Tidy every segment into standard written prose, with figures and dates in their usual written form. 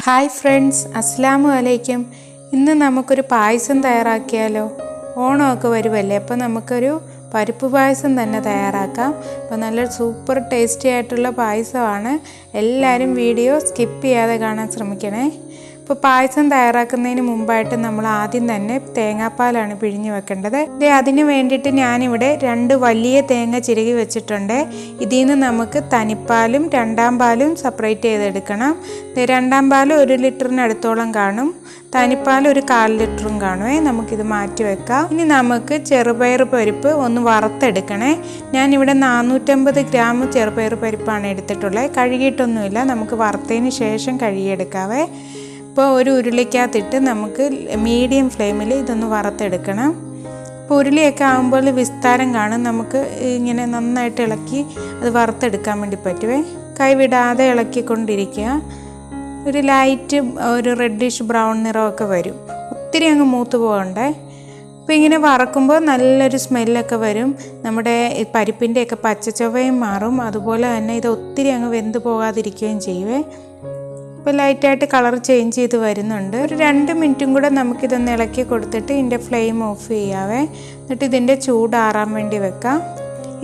Hi friends, അസ്സലാമു അലൈക്കും. ഇന്ന് നമുക്കൊരു പായസം തയ്യാറാക്കിയാലോ? ഓണമൊക്കെ വരുമല്ലേ, അപ്പോൾ നമുക്കൊരു പരിപ്പ് പായസം തന്നെ തയ്യാറാക്കാം. അപ്പോൾ നല്ല സൂപ്പർ ടേസ്റ്റി ആയിട്ടുള്ള പായസമാണ്. എല്ലാവരും വീഡിയോ സ്കിപ്പ് ചെയ്യാതെ കാണാൻ ശ്രമിക്കണേ. ഇപ്പോൾ പായസം തയ്യാറാക്കുന്നതിന് മുമ്പായിട്ട് നമ്മൾ ആദ്യം തന്നെ തേങ്ങാപ്പാലാണ് പിഴിഞ്ഞ് വെക്കേണ്ടത്. അതിന് വേണ്ടിയിട്ട് ഞാനിവിടെ 2 വലിയ തേങ്ങ ചിരകി വെച്ചിട്ടുണ്ട്. ഇതിൽ നിന്ന് നമുക്ക് തനിപ്പാലും രണ്ടാം പാലും സെപ്പറേറ്റ് ചെയ്തെടുക്കണം. രണ്ടാം പാൽ 1 ലിറ്ററിനടുത്തോളം കാണും, തനിപ്പാൽ ഒരു 1/4 ലിറ്ററും കാണുമേ. നമുക്കിത് മാറ്റി വെക്കാം. ഇനി നമുക്ക് ചെറുപയർ പരിപ്പ് ഒന്ന് വറുത്തെടുക്കണേ. ഞാനിവിടെ 450 ഗ്രാം ചെറുപയർ പരിപ്പാണ് എടുത്തിട്ടുള്ളത്. കഴുകിയിട്ടൊന്നുമില്ല, നമുക്ക് വറുത്തതിന് ശേഷം കഴുകിയെടുക്കാവേ. ഇപ്പോൾ ഒരു ഉരുളിക്കകത്തിട്ട് നമുക്ക് മീഡിയം ഫ്ലെയിമിൽ ഇതൊന്ന് വറുത്തെടുക്കണം. ഇപ്പോൾ ഉരുളിയൊക്കെ ആകുമ്പോൾ വിസ്താരം കാണും, നമുക്ക് ഇങ്ങനെ നന്നായിട്ട് ഇളക്കി അത് വറുത്തെടുക്കാൻ വേണ്ടി പറ്റുമേ. കൈവിടാതെ ഇളക്കിക്കൊണ്ടിരിക്കുക. ഒരു ലൈറ്റ് ഒരു റെഡിഷ് ബ്രൗൺ നിറമൊക്കെ വരും, ഒത്തിരി അങ്ങ് മൂത്ത് പോകണ്ടേ. അപ്പോൾ ഇങ്ങനെ വറക്കുമ്പോൾ നല്ലൊരു സ്മെല്ലൊക്കെ വരും, നമ്മുടെ പരിപ്പിൻ്റെയൊക്കെ പച്ചച്ചൊവയും മാറും. അതുപോലെ തന്നെ ഇത് ഒത്തിരി അങ്ങ് വെന്ത് പോകാതിരിക്കുകയും ചെയ്യുവേ. ഇപ്പോൾ ലൈറ്റായിട്ട് കളർ ചേഞ്ച് ചെയ്ത് വരുന്നുണ്ട്. ഒരു 2 മിനിറ്റും കൂടെ നമുക്കിതൊന്ന് ഇളക്കി കൊടുത്തിട്ട് ഇതിൻ്റെ ഫ്ലെയിം ഓഫ് ചെയ്യാവേ. എന്നിട്ട് ഇതിൻ്റെ ചൂടാറാൻ വേണ്ടി വെക്കാം.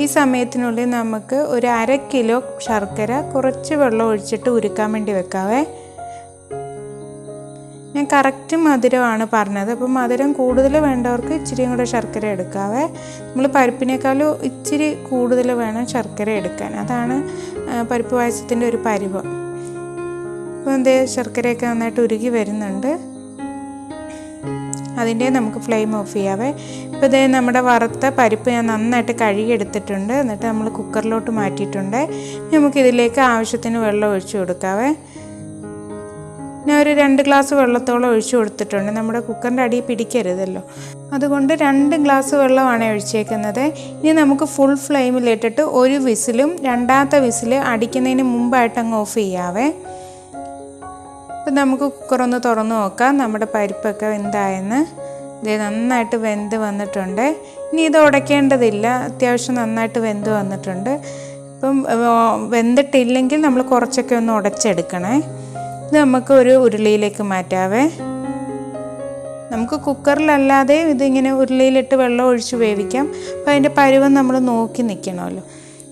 ഈ സമയത്തിനുള്ളിൽ നമുക്ക് ഒരു 1/2 കിലോ ശർക്കര കുറച്ച് വെള്ളം ഒഴിച്ചിട്ട് ഉരുക്കാൻ വേണ്ടി വെക്കാവേ. ഞാൻ കറക്റ്റ് മധുരമാണ് പറഞ്ഞത്, അപ്പോൾ മധുരം കൂടുതൽ വേണ്ടവർക്ക് ഇച്ചിരിയും കൂടെ ശർക്കര എടുക്കാവേ. നമ്മൾ പരിപ്പിനേക്കാളും ഇച്ചിരി കൂടുതൽ വേണം ശർക്കര എടുക്കാൻ, അതാണ് പരിപ്പ് പായസത്തിൻ്റെ ഒരു പരുവം. അപ്പോൾ ശർക്കരയൊക്കെ നന്നായിട്ട് ഉരുകി വരുന്നുണ്ട്. അതിൻ്റെ നമുക്ക് ഫ്ലെയിം ഓഫ് ചെയ്യാവേ. ഇപ്പോൾ നമ്മുടെ വറുത്ത പരിപ്പ് ഞാൻ നന്നായിട്ട് കഴുകിയെടുത്തിട്ടുണ്ട്. എന്നിട്ട് നമ്മൾ കുക്കറിലോട്ട് മാറ്റിയിട്ടുണ്ട്. നമുക്കിതിലേക്ക് ആവശ്യത്തിന് വെള്ളം ഒഴിച്ചു കൊടുക്കാവേ. ഞാൻ ഒരു 2 ഗ്ലാസ് വെള്ളത്തോളം ഒഴിച്ചു കൊടുത്തിട്ടുണ്ട്. നമ്മുടെ കുക്കറിൻ്റെ അടി പിടിക്കരുതല്ലോ, അതുകൊണ്ട് 2 ഗ്ലാസ് വെള്ളമാണ് ഒഴിച്ചേക്കുന്നത്. ഇനി നമുക്ക് ഫുൾ ഫ്ലെയിമിലിട്ടിട്ട് ഒരു വിസിലും രണ്ടാമത്തെ വിസിൽ അടിക്കുന്നതിന് മുമ്പായിട്ട് അങ്ങ് ഓഫ് ചെയ്യാവേ. അപ്പോൾ നമുക്ക് കുക്കറൊന്ന് തുറന്ന് നോക്കാം. നമ്മുടെ പരിപ്പൊക്കെ വെന്തായെന്ന്. ഇത് നന്നായിട്ട് വെന്ത് വന്നിട്ടുണ്ട്. ഇനി ഇത് ഉടയ്ക്കേണ്ടതില്ല, അത്യാവശ്യം നന്നായിട്ട് വെന്ത് വന്നിട്ടുണ്ട്. ഇപ്പം വെന്തിട്ടില്ലെങ്കിൽ നമ്മൾ കുറച്ചൊക്കെ ഒന്ന് ഉടച്ചെടുക്കണേ. ഇത് നമുക്ക് ഒരു ഉരുളിയിലേക്ക് മാറ്റാവേ. നമുക്ക് കുക്കറിലല്ലാതെ ഇതിങ്ങനെ ഉരുളിയിലിട്ട് വെള്ളം ഒഴിച്ച് വേവിക്കാം. അപ്പോൾ അതിൻ്റെ പരുവം നമ്മൾ നോക്കി നിൽക്കണമല്ലോ,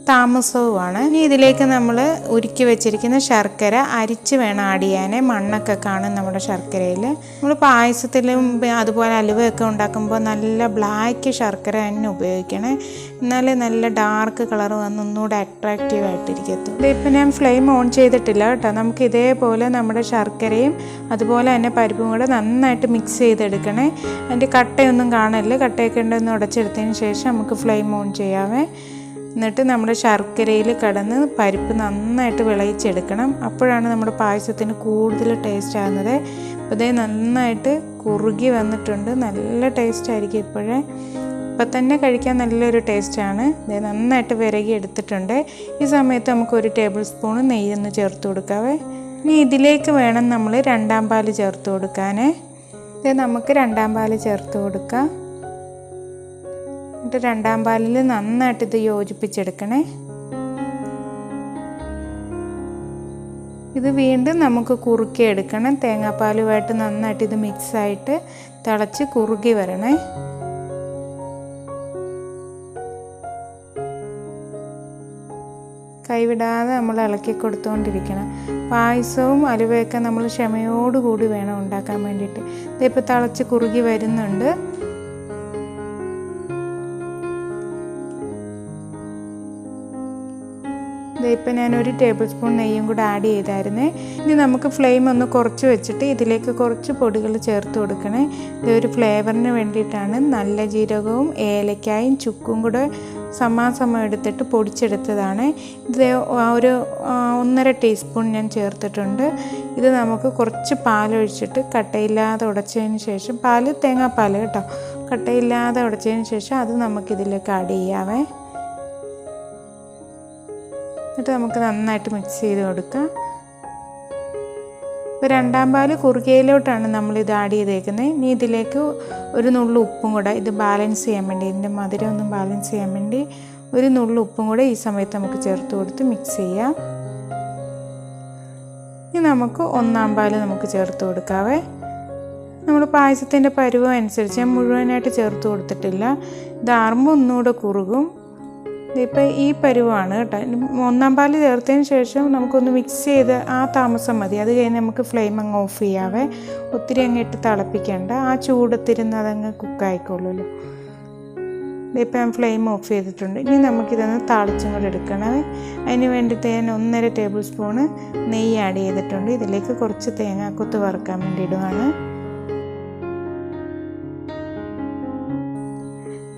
താമസവുമാണ്. ഇനി ഇതിലേക്ക് നമ്മൾ ഉരുക്കി വെച്ചിരിക്കുന്ന ശർക്കര അരിച്ച് വേണം ആഡ് ചെയ്യാൻ. മണ്ണൊക്കെ കാണും നമ്മുടെ ശർക്കരയിൽ. നമ്മൾ പായസത്തിലും അതുപോലെ അലുവയൊക്കെ ഉണ്ടാക്കുമ്പോൾ നല്ല ബ്ലാക്ക് ശർക്കര തന്നെ ഉപയോഗിക്കണേ, എന്നാലേ നല്ല ഡാർക്ക് കളർ വന്ന് ഒന്നുകൂടെ അട്രാക്റ്റീവ് ആയിട്ടിരിക്കത്തുള്ളൂ. ഇതിപ്പോൾ ഞാൻ ഫ്ലെയിം ഓൺ ചെയ്തിട്ടില്ല കേട്ടോ. നമുക്ക് ഇതേപോലെ നമ്മുടെ ശർക്കരയും അതുപോലെ തന്നെ പരിപ്പും കൂടെ നന്നായിട്ട് മിക്സ് ചെയ്തെടുക്കണേ. അതിൻ്റെ കട്ടയൊന്നും കാണല്ലേ, കട്ടയൊക്കെ ഉണ്ടെന്ന് ഉടച്ചെടുത്തതിന് ശേഷം നമുക്ക് ഫ്ലെയിം ഓൺ ചെയ്യാവേ. എന്നിട്ട് നമ്മുടെ ശർക്കരയിൽ കിടന്ന് പരിപ്പ് നന്നായിട്ട് വിളയിച്ചെടുക്കണം. അപ്പോഴാണ് നമ്മുടെ പായസത്തിന് കൂടുതൽ ടേസ്റ്റ് ആകുന്നത്. അപ്പോൾ ഇതേ നന്നായിട്ട് കുറുകി വന്നിട്ടുണ്ട്, നല്ല ടേസ്റ്റ് ആയിരിക്കും. ഇപ്പം തന്നെ കഴിക്കാൻ നല്ലൊരു ടേസ്റ്റാണ്. ഇത് നന്നായിട്ട് വിരകി എടുത്തിട്ടുണ്ട്. ഈ സമയത്ത് നമുക്ക് 1 ടേബിൾ സ്പൂൺ നെയ്യൊന്ന് ചേർത്ത് കൊടുക്കാവേ. ഇനി ഇതിലേക്ക് വേണം നമ്മൾ രണ്ടാം പാൽ ചേർത്ത് കൊടുക്കാൻ. ഇത് നമുക്ക് രണ്ടാം പാൽ ചേർത്ത് കൊടുക്കാം. എന്നിട്ട് രണ്ടാം പാലിൽ നന്നായിട്ട് ഇത് യോജിപ്പിച്ചെടുക്കണേ. ഇത് വീണ്ടും നമുക്ക് കുറുക്കി എടുക്കണം. തേങ്ങാപ്പാലുമായിട്ട് നന്നായിട്ട് ഇത് മിക്സായിട്ട് തിളച്ച് കുറുകി വരണേ. കൈവിടാതെ നമ്മൾ ഇളക്കി കൊടുത്തുകൊണ്ടിരിക്കണം. പായസവും അലുവയൊക്കെ നമ്മൾ ക്ഷമയോടുകൂടി വേണം ഉണ്ടാക്കാൻ വേണ്ടിയിട്ട്. ഇതിപ്പോൾ തിളച്ച് കുറുകി വരുന്നുണ്ട്. ഇപ്പം ഞാൻ 1 ടേബിൾ സ്പൂൺ നെയ്യും കൂടെ ആഡ് ചെയ്തായിരുന്നേ. ഇനി നമുക്ക് ഫ്ലെയിം ഒന്ന് കുറച്ച് വെച്ചിട്ട് ഇതിലേക്ക് കുറച്ച് പൊടികൾ ചേർത്ത് കൊടുക്കണേ. ഇതൊരു ഫ്ലേവറിന് വേണ്ടിയിട്ടാണ്. നല്ല ജീരകവും ഏലക്കായും ചുക്കും കൂടെ സമാസമം എടുത്തിട്ട് പൊടിച്ചെടുത്തതാണ്. ഇത് ഒരു 1.5 ടീസ്പൂൺ ഞാൻ ചേർത്തിട്ടുണ്ട്. ഇത് നമുക്ക് കുറച്ച് പാലൊഴിച്ചിട്ട് കട്ടയില്ലാതെ ഉടച്ചതിന് ശേഷം, തേങ്ങാപ്പാൽ കേട്ടോ, കട്ടയില്ലാതെ ഉടച്ചതിന് ശേഷം അത് നമുക്കിതിലേക്ക് ആഡ് ചെയ്യാവേ. എന്നിട്ട് നമുക്ക് നന്നായിട്ട് മിക്സ് ചെയ്ത് കൊടുക്കാം. ഇപ്പോൾ രണ്ടാം പാൽ കുറുകയിലോട്ടാണ് നമ്മളിത് ആഡ് ചെയ്തേക്കുന്നത്. ഇനി ഇതിലേക്ക് ഒരു നുള്ളു ഉപ്പും കൂടെ, ഇത് ബാലൻസ് ചെയ്യാൻ വേണ്ടി, ഇതിൻ്റെ മധുരം ഒന്ന് ബാലൻസ് ചെയ്യാൻ വേണ്ടി ഒരു നുള്ളു ഉപ്പും കൂടെ ഈ സമയത്ത് നമുക്ക് ചേർത്ത് കൊടുത്ത് മിക്സ് ചെയ്യാം. ഇനി നമുക്ക് 1/4 പാല് നമുക്ക് ചേർത്ത് കൊടുക്കാവേ. നമ്മൾ പായസത്തിൻ്റെ പരുവം അനുസരിച്ച് ഞാൻ മുഴുവനായിട്ട് ചേർത്ത് കൊടുത്തിട്ടില്ല. ഇതാറുമ്പോൾ ഒന്നുകൂടെ കുറുകും. ഇതിപ്പോൾ ഈ പരുവമാണ് കേട്ടോ. 1/4 പാല് ചേർത്തതിന് ശേഷം നമുക്കൊന്ന് മിക്സ് ചെയ്ത് ആ താമസം മതി. അത് കഴിഞ്ഞ് നമുക്ക് ഫ്ലെയിം അങ്ങ് ഓഫ് ചെയ്യാവേ. ഒത്തിരി അങ്ങ് ഇട്ട് തിളപ്പിക്കേണ്ട. ആ ചൂടത്തിരുന്ന് അതങ്ങ് കുക്കായിക്കോളുമല്ലോ. ഇതിപ്പോൾ ഞാൻ ഫ്ലെയിം ഓഫ് ചെയ്തിട്ടുണ്ട്. ഇനി നമുക്കിതൊന്ന് താളിച്ചും കൂടെ എടുക്കണം. അതിന് വേണ്ടിയിട്ട് ഞാൻ 1.5 ടേബിൾ സ്പൂണ് നെയ്യ് ആഡ് ചെയ്തിട്ടുണ്ട്. ഇതിലേക്ക് കുറച്ച് തേങ്ങാക്കൊത്ത് വറുക്കാൻ വേണ്ടി ഇടുവാണ്.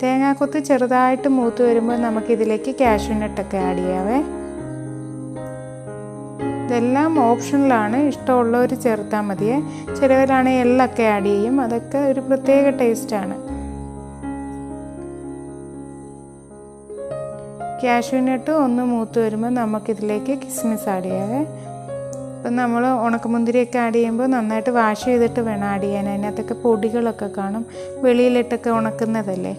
തേങ്ങാക്കൊത്ത് ചെറുതായിട്ട് മൂത്ത് വരുമ്പോൾ നമുക്കിതിലേക്ക് കാഷ്യൂ നട്ടൊക്കെ ആഡ് ചെയ്യാവേ. ഇതെല്ലാം ഓപ്ഷണലാണ്. ഇഷ്ടമുള്ളവർ ചേർത്താൽ മതിയേ. ചിലവരാണെങ്കിൽ എള്ളൊക്കെ ആഡ് ചെയ്യും. അതൊക്കെ ഒരു പ്രത്യേക ടേസ്റ്റാണ്. കാഷ്യൂ നട്ട് ഒന്ന് മൂത്ത് വരുമ്പോൾ നമുക്കിതിലേക്ക് കിസ്മിസ് ആഡ് ചെയ്യാവേ. ഇപ്പം നമ്മൾ ഉണക്കമുന്തിരിയൊക്കെ ആഡ് ചെയ്യുമ്പോൾ നന്നായിട്ട് വാഷ് ചെയ്തിട്ട് വേണം ആഡ് ചെയ്യാൻ. അതിനകത്തൊക്കെ പൊടികളൊക്കെ കാണും. വെളിയിലിട്ടൊക്കെ ഉണക്കുന്നതല്ലേ.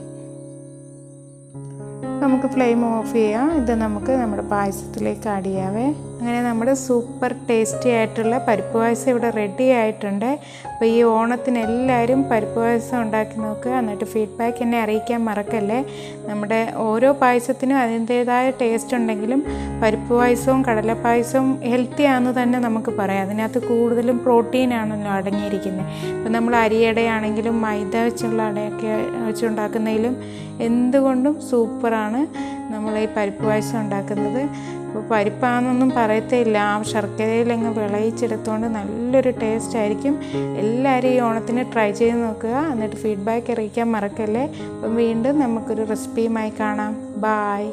നമുക്ക് ഫ്ലെയിം ഓഫ് ചെയ്യാം. ഇത് നമുക്ക് നമ്മുടെ പായസത്തിലേക്ക് ആഡ് ചെയ്യാവേ. അങ്ങനെ നമ്മുടെ സൂപ്പർ ടേസ്റ്റി ആയിട്ടുള്ള പരിപ്പ് പായസം ഇവിടെ റെഡി ആയിട്ടുണ്ട്. അപ്പോൾ ഈ ഓണത്തിന് എല്ലാവരും പരിപ്പ് പായസം ഉണ്ടാക്കി നോക്കുക. എന്നിട്ട് ഫീഡ്ബാക്ക് എന്നെ അറിയിക്കാൻ മറക്കല്ലേ. നമ്മുടെ ഓരോ പായസത്തിനും അതിൻ്റേതായ ടേസ്റ്റ് ഉണ്ടെങ്കിലും പരിപ്പ് പായസവും കടലപ്പായസവും ഹെൽത്തി ആണെന്ന് തന്നെ നമുക്ക് പറയാം. അതിനകത്ത് കൂടുതലും പ്രോട്ടീനാണല്ലോ അടങ്ങിയിരിക്കുന്നത്. ഇപ്പം നമ്മൾ അരിയടയാണെങ്കിലും മൈദ വെച്ചുള്ള അടയൊക്കെ വെച്ചുണ്ടാക്കുന്നതിലും എന്തുകൊണ്ടും സൂപ്പറാണ് നമ്മൾ ഈ പരിപ്പ് പായസം ഉണ്ടാക്കുന്നത്. അപ്പോൾ പരിപ്പാണെന്നൊന്നും പറയത്തില്ല. ആ ശർക്കരയിലങ്ങ് വിളയിച്ചെടുത്തുകൊണ്ട് നല്ലൊരു ടേസ്റ്റ് ആയിരിക്കും. എല്ലാവരും ഈ ഓണത്തിന് ട്രൈ ചെയ്ത് നോക്കുക. എന്നിട്ട് ഫീഡ്ബാക്ക് അറിയിക്കാൻ മറക്കല്ലേ. അപ്പം വീണ്ടും നമുക്കൊരു റെസിപ്പിയുമായി കാണാം. ബായ്.